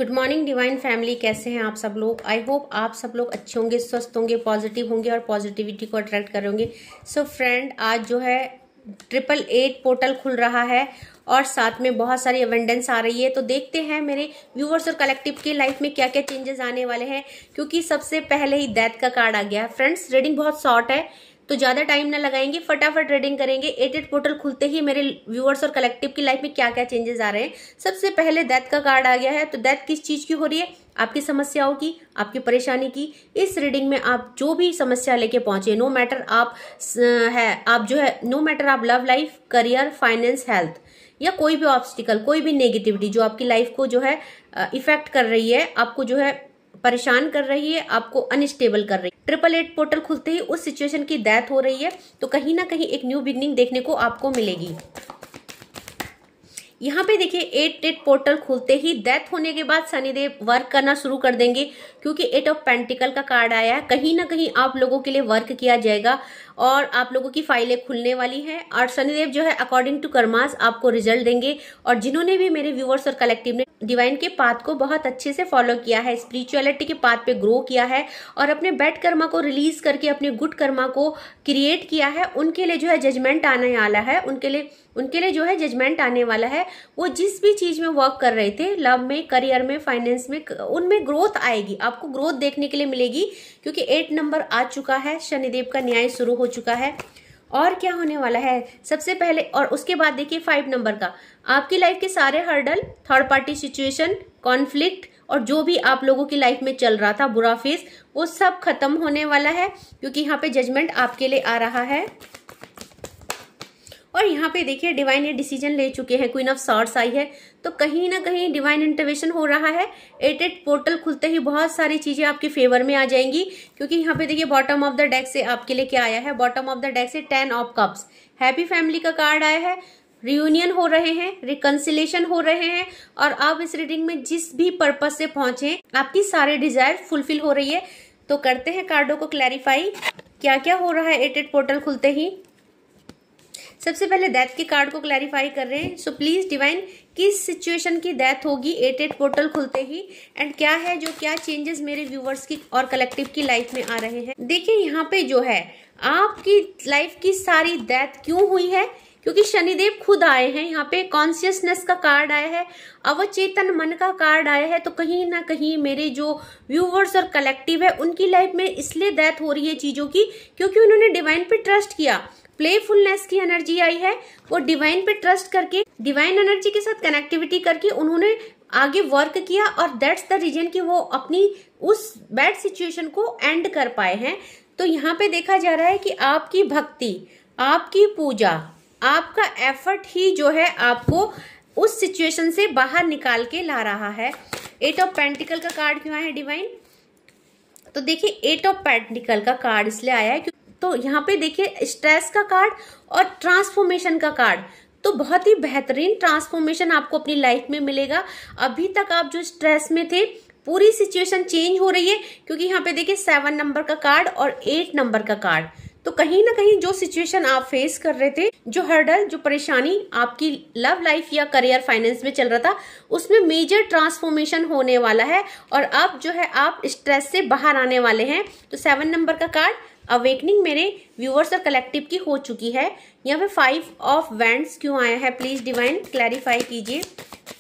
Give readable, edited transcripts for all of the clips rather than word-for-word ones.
Good morning divine family, कैसे हैं आप सब लोग। आई होप आप सब लोग अच्छे होंगे, स्वस्थ होंगे, पॉजिटिव होंगे और पॉजिटिविटी को अट्रैक्ट कर होंगे। सो फ्रेंड, आज जो है 888 पोर्टल खुल रहा है और साथ में बहुत सारी अवेंडेंस आ रही है। तो देखते हैं मेरे व्यूवर्स और कलेक्टिव के लाइफ में क्या क्या चेंजेस आने वाले हैं, क्योंकि सबसे पहले ही डेथ का कार्ड आ गया। फ्रेंड्स, रीडिंग बहुत शॉर्ट है तो ज्यादा टाइम ना लगाएंगे, फटाफट रीडिंग करेंगे। 88 पोर्टल खुलते ही मेरे व्यूअर्स और कलेक्टिव की लाइफ में क्या क्या चेंजेस आ रहे हैं। सबसे पहले डेथ का कार्ड आ गया है। तो डेथ किस चीज की हो रही है? आपकी समस्याओं की, आपकी परेशानी की। इस रीडिंग में आप जो भी समस्या लेके पहुंचे, नो मैटर आप love life, career, finance, health या कोई भी ऑब्स्टिकल, कोई भी नेगेटिविटी जो आपकी लाइफ को जो है इफेक्ट कर रही है, आपको जो है परेशान कर रही है, आपको अनस्टेबल कर रही है। 888 पोर्टल खुलते ही उस सिचुएशन की डेथ हो रही है, तो कहीं ना कहीं एक न्यू बिगनिंग देखने को आपको मिलेगी। यहाँ पे देखिए 88 पोर्टल खुलते ही डेथ होने के बाद शनिदेव वर्क करना शुरू कर देंगे, क्योंकि 8 ऑफ पेंटिकल का कार्ड आया है। कहीं ना कहीं आप लोगों के लिए वर्क किया जाएगा और आप लोगों की फाइलें खुलने वाली हैं और शनिदेव जो है अकॉर्डिंग टू कर्मास आपको रिजल्ट देंगे। और जिन्होंने भी मेरे व्यूअर्स और कलेक्टिव ने डिवाइन के पाथ को बहुत अच्छे से फॉलो किया है, स्पिरिचुअलिटी के पाथ पे ग्रो किया है और अपने बैड कर्मा को रिलीज करके अपने गुड कर्मा को क्रिएट किया है, उनके लिए जो है जजमेंट आने वाला है। उनके लिए जो है जजमेंट आने वाला है। वो जिस भी चीज में वर्क कर रहे थे, लव में, करियर में, फाइनेंस में, उनमें ग्रोथ आएगी, आपको ग्रोथ देखने के लिए मिलेगी, क्योंकि 8 नंबर आ चुका है, शनिदेव का न्याय शुरू हो चुका है। और क्या होने वाला है सबसे पहले, और उसके बाद देखिए 5 नंबर का, आपकी लाइफ के सारे hurdle, third party situation, conflict और जो भी आप लोगों की लाइफ में चल रहा था बुरा फेस, वो सब खत्म होने वाला है, क्योंकि यहाँ पे जजमेंट आपके लिए आ रहा है। और यहाँ पे देखिए डिवाइन ये डिसीजन ले चुके हैं, क्वीन ऑफ सॉर्ड्स आई है, तो कहीं ना कहीं डिवाइन इंटरवेंशन हो रहा है। 88 पोर्टल खुलते ही बहुत सारी चीजें आपके फेवर में आ जाएंगी, क्योंकि यहाँ पे देखिए बॉटम ऑफ द डेक से आपके लिए क्या आया है। बॉटम ऑफ द डेक से 10 ऑफ कप्स, हैप्पी फैमिली का कार्ड आया है। रियूनियन हो रहे हैं, रिकंसिलेशन हो रहे हैं और आप इस रीडिंग में जिस भी पर्पज से पहुंचे, आपकी सारे डिजायर फुलफिल हो रही है। तो करते हैं कार्डों को क्लैरिफाई, क्या क्या हो रहा है 88 पोर्टल खुलते ही। सबसे पहले डेथ के कार्ड को क्लैरिफाई कर रहे हैं। सो प्लीज डिवाइन, किस सिचुएशन की डेथ होगी 88 पोर्टल खुलते ही, एंड क्या है जो क्या चेंजेस मेरे व्यूवर्स की और कलेक्टिव की लाइफ में आ रहे हैं। देखिए यहाँ पे जो है आपकी लाइफ की सारी डेथ क्यों हुई है, क्योंकि शनिदेव खुद आए हैं। यहाँ पे कॉन्शियसनेस का कार्ड आया है, अवचेतन मन का कार्ड आया है। तो कहीं ना कहीं मेरे जो व्यूवर्स और कलेक्टिव है उनकी लाइफ में इसलिए डेथ हो रही है चीजों की, क्योंकि उन्होंने डिवाइन पे ट्रस्ट किया। प्लेफुलनेस की एनर्जी आई है, वो डिवाइन पे ट्रस्ट करके, डिवाइन एनर्जी के साथ कनेक्टिविटी करके उन्होंने आगे वर्क किया और दैट्स द रीजन कि वो अपनी उस बैड सिचुएशन को एंड कर पाए हैं। तो यहाँ पे देखा जा रहा है कि आपकी भक्ति, आपकी पूजा, आपका एफर्ट ही जो है आपको उस सिचुएशन से बाहर निकाल के ला रहा है। 8 ऑफ पेंटिकल का कार्ड क्यों आया है डिवाइन? तो देखिए 8 ऑफ पेंटिकल का कार्ड इसलिए आया है, तो यहाँ पे देखिए स्ट्रेस का कार्ड और ट्रांसफॉर्मेशन का कार्ड। तो बहुत ही बेहतरीन ट्रांसफॉर्मेशन आपको अपनी लाइफ में मिलेगा। अभी तक आप जो स्ट्रेस में थे, पूरी सिचुएशन चेंज हो रही है, क्योंकि यहाँ पे देखिए 7 नंबर का कार्ड और 8 नंबर का कार्ड। तो कहीं ना कहीं जो सिचुएशन आप फेस कर रहे थे, जो हर्डल, जो परेशानी आपकी लव लाइफ या करियर, फाइनेंस में चल रहा था, उसमें मेजर ट्रांसफॉर्मेशन होने वाला है और अब जो है आप स्ट्रेस से बाहर आने वाले हैं। तो 7 नंबर का कार्ड अवेकनिंग मेरे व्यूअर्स और कलेक्टिव की हो चुकी है। यहाँ पे 5 ऑफ वैंड्स क्यों आया है? प्लीज डिवाइन क्लैरिफाई कीजिए,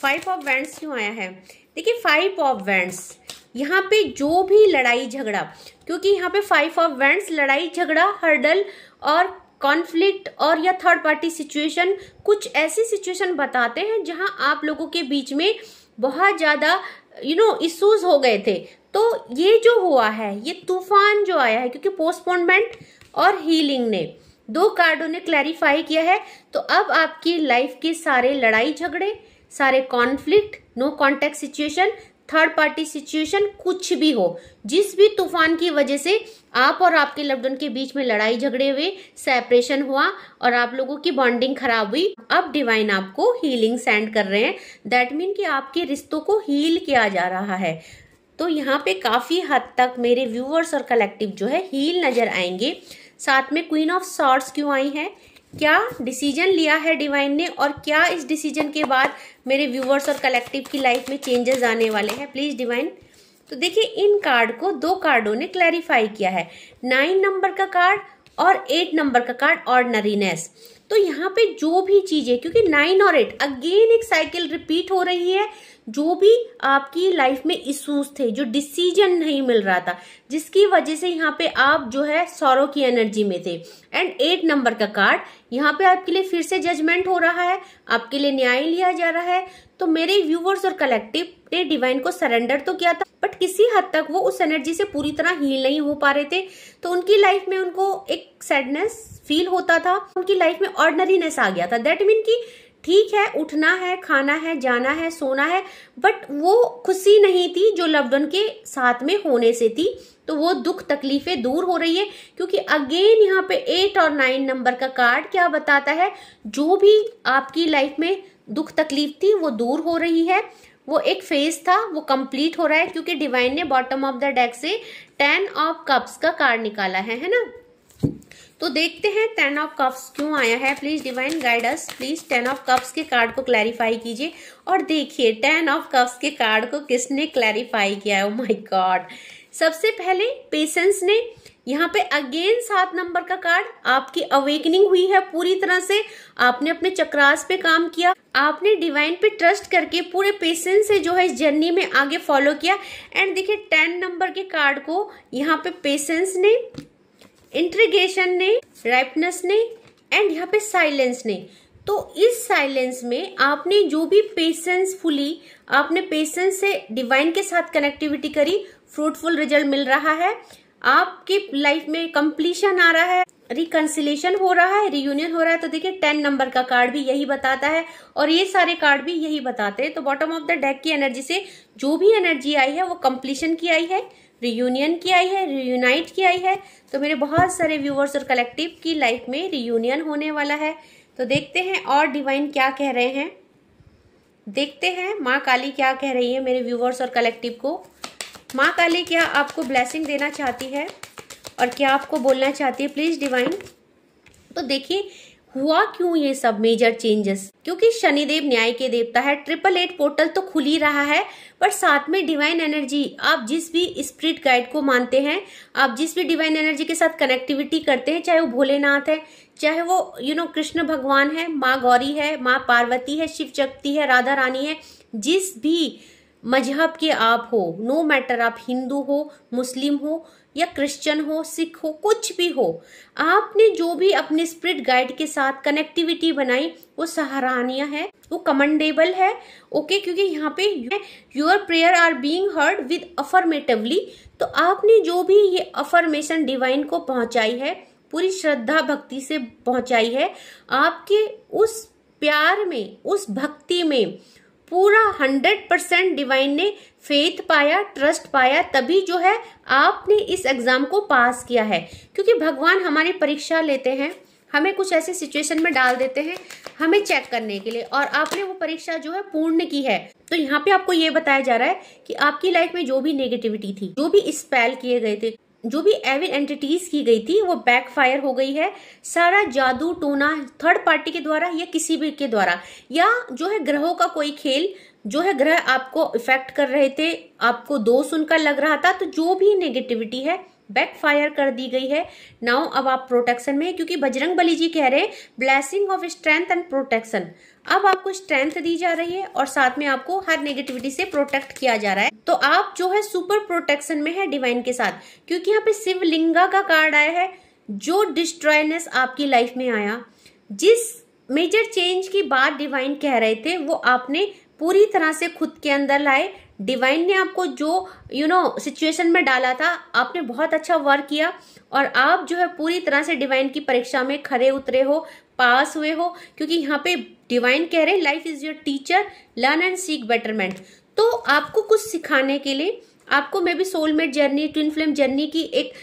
5 ऑफ वैंड्स क्यों आया है? देखिए 5 ऑफ वैंड्स, यहाँ पे जो भी लड़ाई झगड़ा, क्योंकि यहाँ पे 5 ऑफ वैंड्स लड़ाई झगड़ा, हर्डल और कॉन्फ्लिक्ट और या थर्ड पार्टी सिचुएशन, कुछ ऐसी सिचुएशन बताते हैं जहां आप लोगों के बीच में बहुत ज्यादा इश्यूज हो गए थे। तो ये जो हुआ है, ये तूफान जो आया है, क्योंकि पोस्टपोनमेंट और हीलिंग ने 2 कार्डों ने क्लैरिफाई किया है। तो अब आपकी लाइफ के सारे लड़ाई झगड़े, सारे conflict, no contact situation, third party situation, कुछ भी हो, जिस भी तूफान की वजह से आप और आपके लव्ड वन के बीच में लड़ाई झगड़े हुए, सेपरेशन हुआ और आप लोगों की बॉन्डिंग खराब हुई, अब डिवाइन आपको हीलिंग सेंड कर रहे हैं। दैट मीन कि आपके रिश्तों को हील किया जा रहा है। तो यहाँ पे काफी हद तक मेरे व्यूअर्स और कलेक्टिव जो है हील नजर आएंगे। साथ में क्वीन ऑफ सॉर्ड्स क्यों आई है? क्या डिसीजन लिया है डिवाइन ने और क्या इस डिसीजन के बाद मेरे व्यूअर्स और कलेक्टिव की लाइफ में चेंजेस आने वाले हैं, प्लीज डिवाइन। तो देखिए इन कार्ड को 2 कार्डों ने क्लैरिफाई किया है, 9 नंबर का कार्ड और 8 नंबर का कार्ड ऑर्डिनरीनेस। तो यहाँ पे जो भी चीजें, क्योंकि 9 और 8 अगेन एक साइकिल रिपीट हो रही है, जो भी आपकी लाइफ में इश्यूज थे, जो डिसीजन नहीं मिल रहा था, जिसकी वजह से यहाँ पे आप जो है सॉरो की एनर्जी में थे। एंड 8 नंबर का कार्ड यहाँ पे आपके लिए फिर से जजमेंट हो रहा है, आपके लिए न्याय लिया जा रहा है। तो मेरे व्यूवर्स और कलेक्टिव ने डिवाइन को सरेंडर तो किया था, बट किसी हद तक वो उस एनर्जी से पूरी तरह हील नहीं हो पा रहे थे। तो उनकी लाइफ में उनको एक सैडनेस फील होता था, उनकी लाइफ में ऑर्डिनरीनेस आ गया था। दैट मीन कि ठीक है, उठना है, खाना है, जाना है, सोना है, बट वो खुशी नहीं थी जो लव्ड वन के साथ में होने से थी। तो वो दुख तकलीफें दूर हो रही है, क्योंकि अगेन यहाँ पे 8 और 9 नंबर का कार्ड क्या बताता है, जो भी आपकी लाइफ में दुख तकलीफ थी वो दूर हो रही है। वो एक फेज था, वो कंप्लीट हो रहा है, क्योंकि डिवाइन ने बॉटम ऑफ द डेक से 10 ऑफ कप्स का कार्ड निकाला है ना। तो देखते हैं 10 ऑफ कप्स क्यों आया है, please divine guide us, please 10 of cups के कार्ड को क्लैरिफाई कीजिए। और देखिए 10 ऑफ कप्स के कार्ड को किसने क्लैरिफाई किया है, ओह माय गॉड। सबसे पहले पेशेंस ने, यहाँ पे अगेन 7 नंबर का कार्ड, आपकी अवेकनिंग हुई है पूरी तरह से, आपने अपने चक्रास पे काम किया, आपने डिवाइन पे ट्रस्ट करके पूरे पेशेंस से जो है इस जर्नी में आगे फॉलो किया। एंड देखिए 10 नंबर के कार्ड को यहाँ पे पेशेंस ने, इंट्रीगेशन ने, राइपनेस ने एंड यहाँ पे साइलेंस ने। तो इस साइलेंस में आपने जो भी पेशेंसफुली आपने पेशेंस से डिवाइन के साथ कनेक्टिविटी करी, फ्रूटफुल रिजल्ट मिल रहा है, आपकी लाइफ में कंप्लीशन आ रहा है, रिकंसिलेशन हो रहा है, रियूनियन हो रहा है। तो देखिए 10 नंबर का कार्ड भी यही बताता है और ये सारे कार्ड भी यही बताते हैं। तो बॉटम ऑफ द डेक की एनर्जी से जो भी एनर्जी आई है वो कंप्लीशन की आई है, रियूनियन की आई है, रियूनाइट की आई है। तो मेरे बहुत सारे व्यूअर्स और कलेक्टिव की लाइफ में रियूनियन होने वाला है। तो देखते हैं और डिवाइन क्या कह रहे हैं, देखते हैं माँ काली क्या कह रही है मेरे व्यूअर्स और कलेक्टिव को। माँ काली क्या आपको ब्लेसिंग देना चाहती है और क्या आपको बोलना चाहती है, प्लीज डिवाइन। तो देखिए हुआ क्यों ये सब मेजर चेंजेस, क्योंकि शनिदेव न्याय के देवता है, 888 पोर्टल तो खुल ही रहा है, पर साथ में डिवाइन एनर्जी, आप जिस भी स्पिरिट गाइड को मानते हैं, आप जिस भी डिवाइन एनर्जी के साथ कनेक्टिविटी करते हैं, चाहे वो भोलेनाथ है, चाहे वो कृष्ण भगवान है, माँ गौरी है, माँ पार्वती है, शिव शक्ति है, राधा रानी है, जिस भी मजहब के आप हो, नो मैटर आप हिंदू हो, मुस्लिम हो या क्रिश्चियन हो, सिख हो, कुछ भी हो, आपने जो भी अपने स्पिरिट गाइड के साथ कनेक्टिविटी बनाई वो सराहनीय है, वो कमेंडेबल है। ओके, क्योंकि यहाँ पे your prayer are being heard with affirmatively. तो आपने जो भी ये अफर्मेशन डिवाइन को पहुंचाई है, पूरी श्रद्धा भक्ति से पहुंचाई है, आपके उस प्यार में, उस भक्ति में पूरा 100% डिवाइन ने फेथ पाया, ट्रस्ट पाया, तभी जो है आपने इस एग्जाम को पास किया है। क्योंकि भगवान हमारी परीक्षा लेते हैं, हमें कुछ ऐसे सिचुएशन में डाल देते हैं हमें चेक करने के लिए, और आपने वो परीक्षा जो है पूर्ण की है। तो यहाँ पे आपको ये बताया जा रहा है कि आपकी लाइफ में जो भी नेगेटिविटी थी, जो भी स्पेल किए गए थे, जो भी एविल एंटिटीज की गई थी, वो बैकफायर हो गई है। सारा जादू टोना थर्ड पार्टी के द्वारा या किसी भी के द्वारा, या जो है ग्रहों का कोई खेल, जो है ग्रह आपको इफेक्ट कर रहे थे, आपको दोष उनका लग रहा था, तो जो भी नेगेटिविटी है बैकफायर कर दी गई है। नाउ अब आप प्रोटेक्शन में, क्योंकि बजरंग बली जी कह रहे हैं blessing of strength and protection. अब आपको स्ट्रेंथ दी जा रही है और साथ में आपको हर नेगेटिविटी से प्रोटेक्ट किया जा रहा है। तो आप जो है सुपर प्रोटेक्शन में है डिवाइन के साथ, क्योंकि यहाँ पे शिवलिंगा का कार्ड आया है। जो डिस्ट्रॉयनेस आपकी लाइफ में आया, जिस मेजर चेंज की बात डिवाइन कह रहे थे, वो आपने पूरी तरह से खुद के अंदर लाए। डिवाइन ने आपको जो सिचुएशन में डाला था, आपने बहुत अच्छा वर्क किया और आप जो है पूरी तरह से डिवाइन की परीक्षा में खरे उतरे हो, पास हुए हो। क्योंकि यहाँ पे डिवाइन कह रहे हैं life is your teacher, learn and seek betterment. तो आपको कुछ सिखाने के लिए, आपको may be soulmate journey, twin flame journey की एक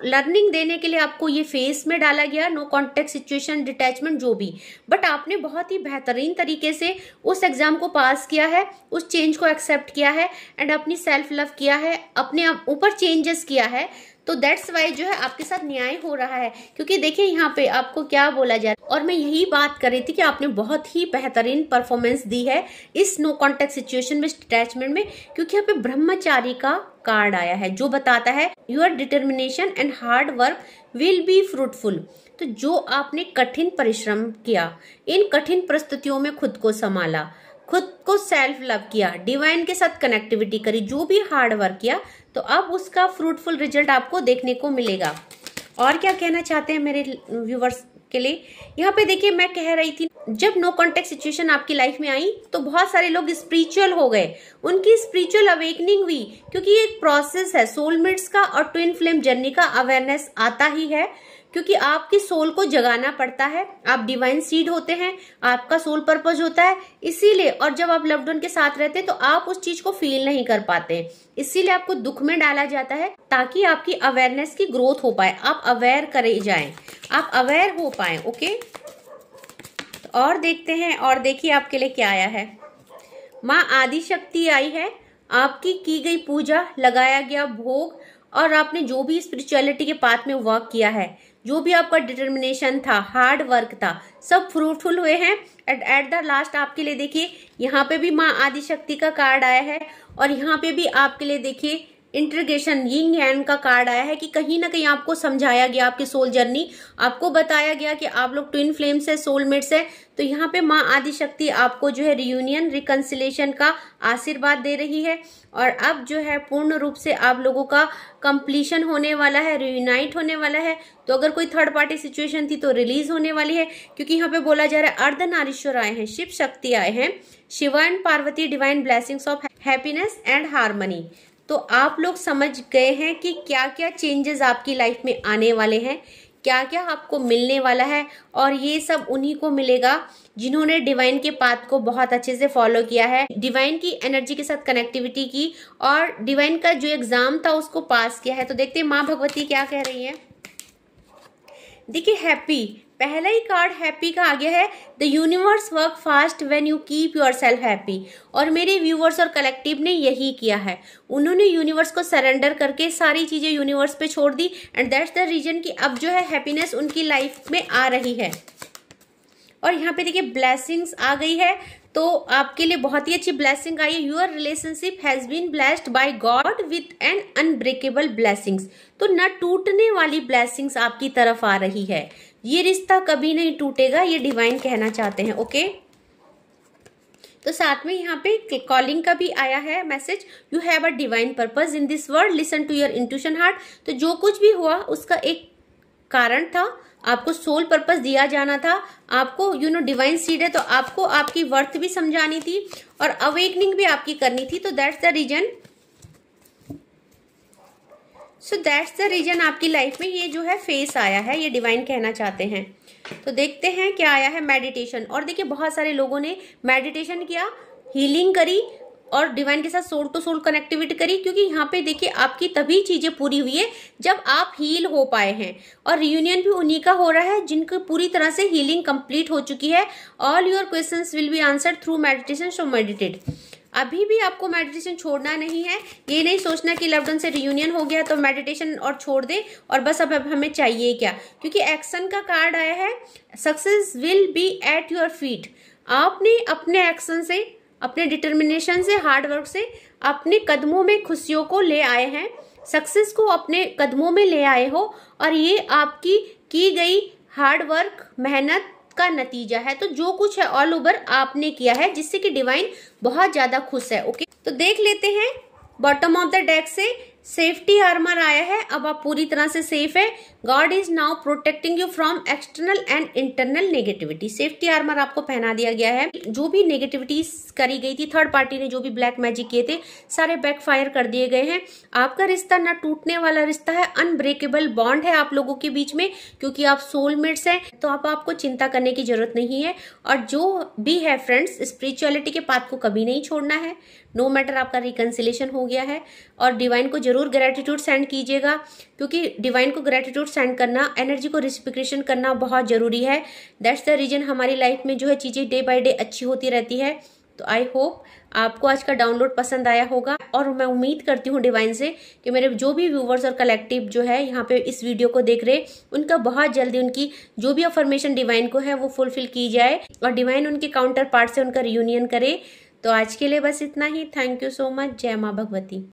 लर्निंग देने के लिए आपको ये फेस में डाला गया, नो कॉन्टेक्ट सिचुएशन, डिटैचमेंट, जो भी। बट आपने बहुत ही बेहतरीन तरीके से उस एग्जाम को पास किया है, उस चेंज को एक्सेप्ट किया है एंड अपनी सेल्फ लव किया है, अपने ऊपर चेंजेस किया है। तो दैट्स वाई जो है आपके साथ न्याय हो रहा है, क्योंकि देखिए यहाँ पे आपको क्या बोला जा रहा है। और मैं यही बात कर रही थी कि आपने बहुत ही बेहतरीन परफॉर्मेंस दी है इस नो कॉन्टेक्ट सिचुएशन में, अटैचमेंट में, क्योंकि यहाँ पे ब्रह्मचारी का कार्ड आया है जो बताता है your determination and hard work will be fruitful. तो जो आपने कठिन परिश्रम किया, इन कठिन परिस्थितियों में खुद को संभाला, खुद को सेल्फ लव किया, डिवाइन के साथ कनेक्टिविटी करी, जो भी हार्ड वर्क किया, तो अब उसका फ्रूटफुल रिजल्ट आपको देखने को मिलेगा। और क्या कहना चाहते हैं मेरे व्यूवर्स के लिए, यहाँ पे देखिए मैं कह रही थी जब नो कॉन्टेक्ट सिचुएशन आपकी लाइफ में आई तो बहुत सारे लोग स्पिरिचुअल हो गए, उनकी स्पिरिचुअल अवेकनिंग हुई, क्योंकि ये एक प्रोसेस है सोलमेट्स का और ट्विन फ्लेम जर्नी का अवेयरनेस आता ही है, क्योंकि आपकी सोल को जगाना पड़ता है। आप डिवाइन सीड होते हैं, आपका सोल पर्पस होता है, इसीलिए। और जब आप लव्ड वन के साथ रहते हैं तो आप उस चीज को फील नहीं कर पाते, इसीलिए आपको दुख में डाला जाता है ताकि आपकी अवेयरनेस की ग्रोथ हो पाए, आप अवेयर करे जाएं, आप अवेयर हो पाए। ओके, और देखते हैं, और देखिए आपके लिए क्या आया है। माँ आदि शक्ति आई है, आपकी की गई पूजा, लगाया गया भोग, और आपने जो भी स्पिरिचुअलिटी के पाथ में वर्क किया है, जो भी आपका डिटर्मिनेशन था, हार्ड वर्क था, सब फ्रूटफुल हुए हैं। एट द लास्ट आपके लिए देखिए यहाँ पे भी माँ आदि शक्ति का कार्ड आया है, और यहाँ पे भी आपके लिए देखिए इंट्रीगेशन यिंग हैंड का कार्ड आया है कि कहीं ना कहीं आपको समझाया गया, आपकी सोल जर्नी आपको बताया गया कि आप लोग ट्विन फ्लेम्स है, सोलमेट्स है। तो यहाँ पे माँ आदि शक्ति आपको जो है रियूनियन, रिकंसिलेशन का आशीर्वाद दे रही है, और अब जो है पूर्ण रूप से आप लोगों का कंप्लीशन होने वाला है, रियूनाइट होने वाला है। तो अगर कोई थर्ड पार्टी सिचुएशन थी तो रिलीज होने वाली है, क्योंकि यहाँ पे बोला जा रहा है अर्धनारीश्वर आए हैं, शिव शक्ति आए हैं, Shiva and Parvati, divine blessings of happiness and harmony. तो आप लोग समझ गए हैं कि क्या क्या चेंजेस आपकी लाइफ में आने वाले हैं, क्या क्या आपको मिलने वाला है, और ये सब उन्हीं को मिलेगा जिन्होंने डिवाइन के पाथ को बहुत अच्छे से फॉलो किया है, डिवाइन की एनर्जी के साथ कनेक्टिविटी की, और डिवाइन का जो एग्जाम था उसको पास किया है। तो देखते हैं माँ भगवती क्या कह रही है। देखिए हैप्पी, पहला ही कार्ड हैप्पी का आ गया है, the universe work fast when you keep your self happy. और मेरे व्यूवर्स और कलेक्टिव ने यही किया है, उन्होंने यूनिवर्स को सरेंडर करके सारी चीजें यूनिवर्स पे छोड़ दी, एंड दैट्स द रीजन कि अब जो है हैप्पीनेस उनकी लाइफ में आ रही है। और यहाँ पे देखिए ब्लेसिंग्स आ गई है, तो आपके लिए बहुत ही अच्छी ब्लेसिंग आई है। Your relationship has been blessed by God with an unbreakable blessings. तो न टूटने वाली ब्लेसिंग्स आपकी तरफ आ रही है, ये रिश्ता कभी नहीं टूटेगा, ये डिवाइन कहना चाहते हैं। ओके, तो साथ में यहाँ पे कॉलिंग का भी आया है message, you have a divine purpose in this world, listen to your intuition heart. तो जो कुछ भी हुआ उसका एक कारण था, आपको सोल पर्पस दिया जाना था, आपको डिवाइन सीड है तो आपको आपकी वर्थ भी समझानी थी और अवेकनिंग भी आपकी करनी थी। तो दैट्स द रीजन आपकी लाइफ में ये जो है फेस आया है, ये डिवाइन कहना चाहते हैं। तो देखते हैं क्या आया है। मेडिटेशन, और देखिए बहुत सारे लोगों ने मेडिटेशन किया, हीलिंग करी और डिवाइन के साथ सोल टू सोल कनेक्टिविटी करी, क्योंकि यहाँ पे देखिए आपकी तभी चीजें पूरी हुई है जब आप हील हो पाए हैं, और रियूनियन भी उन्हीं का हो रहा है जिनको पूरी तरह से हीलिंग कंप्लीट हो चुकी है। All your questions will be answered through meditation, so meditate. अभी भी आपको मेडिटेशन छोड़ना नहीं है, ये नहीं सोचना कि लव्ड वन से रियूनियन हो गया तो मेडिटेशन और छोड़ दे और बस अब हमें चाहिए क्या, क्योंकि एक्शन का कार्ड आया है, success will be at your feet. आपने अपने एक्शन से, अपने डिटर्मिनेशन से, हार्ड वर्क से अपने कदमों में खुशियों को ले आए हैं, सक्सेस को अपने कदमों में ले आए हो, और ये आपकी की गई हार्ड वर्क, मेहनत का नतीजा है। तो जो कुछ है ऑल ओवर आपने किया है, जिससे कि डिवाइन बहुत ज्यादा खुश है। ओके, तो देख लेते हैं बॉटम ऑफ द डेक से सेफ्टी आर्मर आया है, अब आप पूरी तरह से सेफ है। God is now protecting you from external and internal negativity. Safety armour आपको पहना दिया गया है, जो भी नेगेटिविटी करी गई थी, थर्ड पार्टी ने जो भी ब्लैक मैजिक किए थे, सारे बैकफायर कर दिए गए हैं। आपका रिश्ता ना टूटने वाला रिश्ता है, अनब्रेकेबल बॉन्ड है आप लोगों के बीच में, क्योंकि आप सोलमेट्स हैं। तो अब आपको चिंता करने की जरूरत नहीं है, और जो भी है फ्रेंड्स, स्पिरिचुअलिटी के पाथ को कभी नहीं छोड़ना है, नो मैटर आपका रिकंसिलेशन हो गया है। और डिवाइन को जरूर ग्रेटिट्यूड सेंड कीजिएगा, क्योंकि डिवाइन को ग्रेटिट्यूड सेंड करना, एनर्जी को रिस्पिक्रेशन करना बहुत जरूरी है। दैट्स द रीजन हमारी लाइफ में जो है चीजें डे बाय डे अच्छी होती रहती है। तो आई होप आपको आज का डाउनलोड पसंद आया होगा, और मैं उम्मीद करती हूँ डिवाइन से कि मेरे जो भी व्यूवर्स और कलेक्टिव जो है यहाँ पे इस वीडियो को देख रहे, उनका बहुत जल्दी उनकी जो भी अफर्मेशन डिवाइन को है वो फुलफिल की जाए और डिवाइन उनके काउंटर पार्ट से उनका रियूनियन करे। तो आज के लिए बस इतना ही। Thank you so much. जय माँ भगवती।